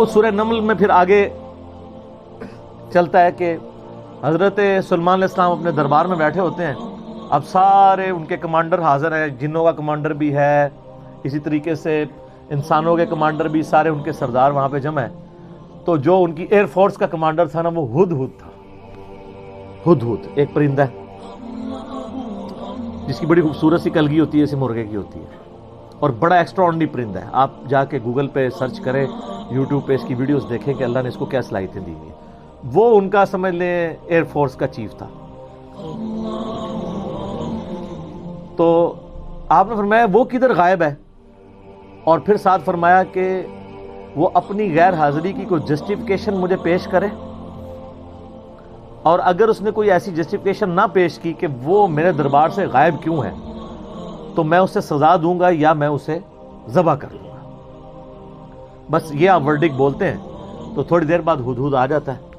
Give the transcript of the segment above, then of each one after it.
وہ سورہ نمل میں پھر آگے چلتا ہے کہ حضرت سلیمان علیہ السلام اپنے دربار میں بیٹھے ہوتے ہیں. اب سارے ان کے کمانڈر حاضر ہیں, جنوں کا کمانڈر بھی ہے, اسی طریقے سے انسانوں کے کمانڈر بھی, سارے ان کے سردار وہاں پہ جمع ہیں. تو جو ان کی ایئر فورس کا کمانڈر تھا نا, وہ ہدہد تھا. ہدہد ایک پرندہ ہے جس کی بڑی خوبصورت سی کلگی ہوتی ہے, جیسے مرغے کی ہوتی ہے, اور بڑا ایکسٹرا آرڈنری پرندہ ہے. آپ جا کے گوگل پہ سرچ کریں, یوٹیوب پہ اس کی ویڈیوز دیکھیں کہ اللہ نے اس کو کیا صلاحیتیں دی ہیں. وہ ان کا سمجھ لیں ایئر فورس کا چیف تھا. تو آپ نے فرمایا وہ کدھر غائب ہے, اور پھر ساتھ فرمایا کہ وہ اپنی غیر حاضری کی کوئی جسٹیفیکیشن مجھے پیش کرے, اور اگر اس نے کوئی ایسی جسٹیفیکیشن نہ پیش کی کہ وہ میرے دربار سے غائب کیوں ہے, تو میں اسے سزا دوں گا یا میں اسے ذبح کر لوں گا. بس یہ آپ ورڈک بولتے ہیں تو تھوڑی دیر بعد ہدہد آ جاتا ہے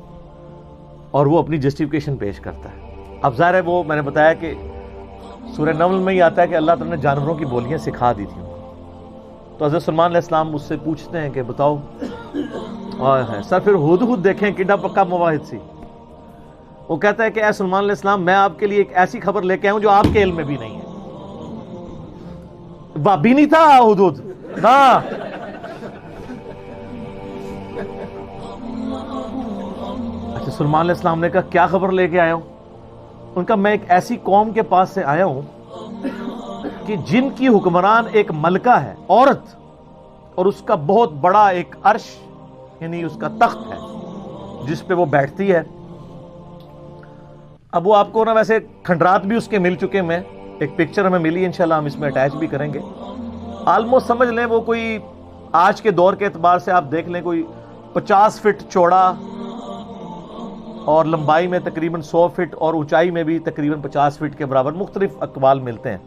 اور وہ اپنی جسٹیفیکیشن پیش کرتا ہے. اب ظاہر ہے وہ میں نے بتایا کہ سورہ نمل میں ہی آتا ہے کہ اللہ تعالیٰ نے جانوروں کی بولیاں سکھا دی تھیں. تو حضرت سلیمان علیہ السلام اس سے پوچھتے ہیں کہ بتاؤ سر پھر ہدہد دیکھیں کڈا پکا مواحد سی. وہ کہتا ہے کہ اے سلیمان علیہ السلام, میں آپ کے لیے ایک ایسی خبر لے کے آؤں جو آپ کے علم میں بھی نہیں ہے. بابی نہیں تھا ہدہد نا. اچھا, سلیمان علیہ السلام نے کہا کیا خبر لے کے آیا ہوں؟ ان کا میں ایک ایسی قوم کے پاس سے آیا ہوں کہ جن کی حکمران ایک ملکہ ہے, عورت, اور اس کا بہت بڑا ایک عرش یعنی اس کا تخت ہے جس پہ وہ بیٹھتی ہے. اب وہ آپ کو نا ویسے کھنڈرات بھی اس کے مل چکے, میں ایک پکچر ہمیں ملی, انشاءاللہ ہم اس میں اٹیچ بھی کریں گے. آلموسٹ سمجھ لیں وہ کوئی آج کے دور کے اعتبار سے آپ دیکھ لیں کوئی 50 فٹ چوڑا اور لمبائی میں تقریباً 100 فٹ اور اونچائی میں بھی تقریباً 50 فٹ کے برابر, مختلف اقوال ملتے ہیں.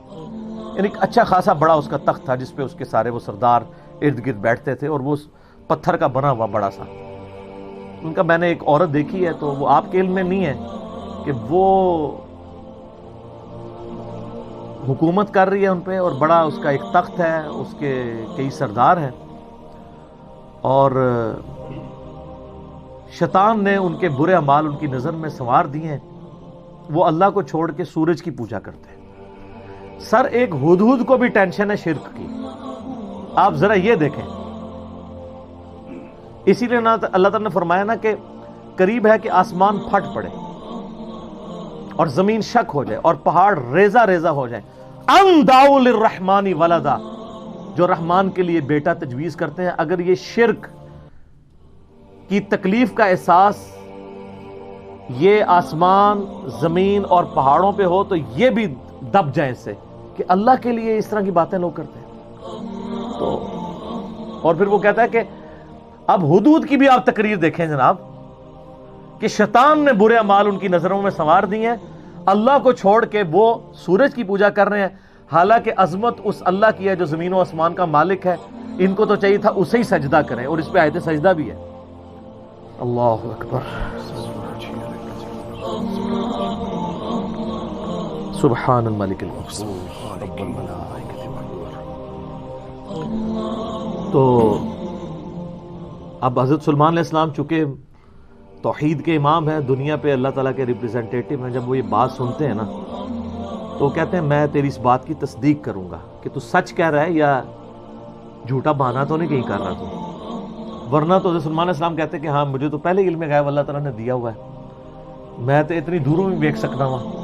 یعنی اچھا خاصا بڑا اس کا تخت تھا جس پہ اس کے سارے وہ سردار ارد گرد بیٹھتے تھے, اور وہ پتھر کا بنا ہوا بڑا سا. ان کا میں نے ایک عورت دیکھی ہے, تو وہ آپ کے علم میں نہیں ہے کہ وہ حکومت کر رہی ہے ان پہ, اور بڑا اس کا ایک تخت ہے, اس کے کئی سردار ہیں, اور شیطان نے ان کے برے اعمال ان کی نظر میں سنوار دیے ہیں. وہ اللہ کو چھوڑ کے سورج کی پوجا کرتے ہیں. سر ایک ہدہد کو بھی ٹینشن ہے شرک کی, آپ ذرا یہ دیکھیں. اسی لیے اللہ تعالیٰ نے فرمایا نا کہ قریب ہے کہ آسمان پھٹ پڑے اور زمین شک ہو جائے اور پہاڑ ریزہ ریزہ ہو جائے. ان دعوا للرحمن ولدا, جو رحمان کے لیے بیٹا تجویز کرتے ہیں, اگر یہ شرک کی تکلیف کا احساس یہ آسمان, زمین اور پہاڑوں پہ ہو تو یہ بھی دب جائیں اس سے کہ اللہ کے لیے اس طرح کی باتیں لوگ کرتے ہیں. تو اور پھر وہ کہتا ہے کہ اب ہدہد کی بھی آپ تقریر دیکھیں جناب, کہ شیطان نے برے اعمال ان کی نظروں میں سنوار دی ہیں, اللہ کو چھوڑ کے وہ سورج کی پوجا کر رہے ہیں, حالانکہ عظمت اس اللہ کی ہے جو زمین و آسمان کا مالک ہے. ان کو تو چاہیے تھا اسے ہی سجدہ کریں, اور اس پہ آیت سجدہ بھی ہے. اللہ اکبر, سبحان الملک المقدوس. تو اب حضرت سلیمان علیہ السلام چونکہ توحید کے امام ہیں, دنیا پہ اللہ تعالیٰ کے ریپریزنٹیٹیو ہیں, جب وہ یہ بات سنتے ہیں نا تو کہتے ہیں میں تیری اس بات کی تصدیق کروں گا کہ تو سچ کہہ رہا ہے یا جھوٹا بہانہ تو نہیں کہیں کر رہا تو. ورنہ تو حضرت سلیمان علیہ السلام کہتے ہیں کہ ہاں مجھے تو پہلے علم غیب اللہ تعالیٰ نے دیا ہوا ہے, میں تو اتنی دوروں میں دیکھ سکتا ہوں.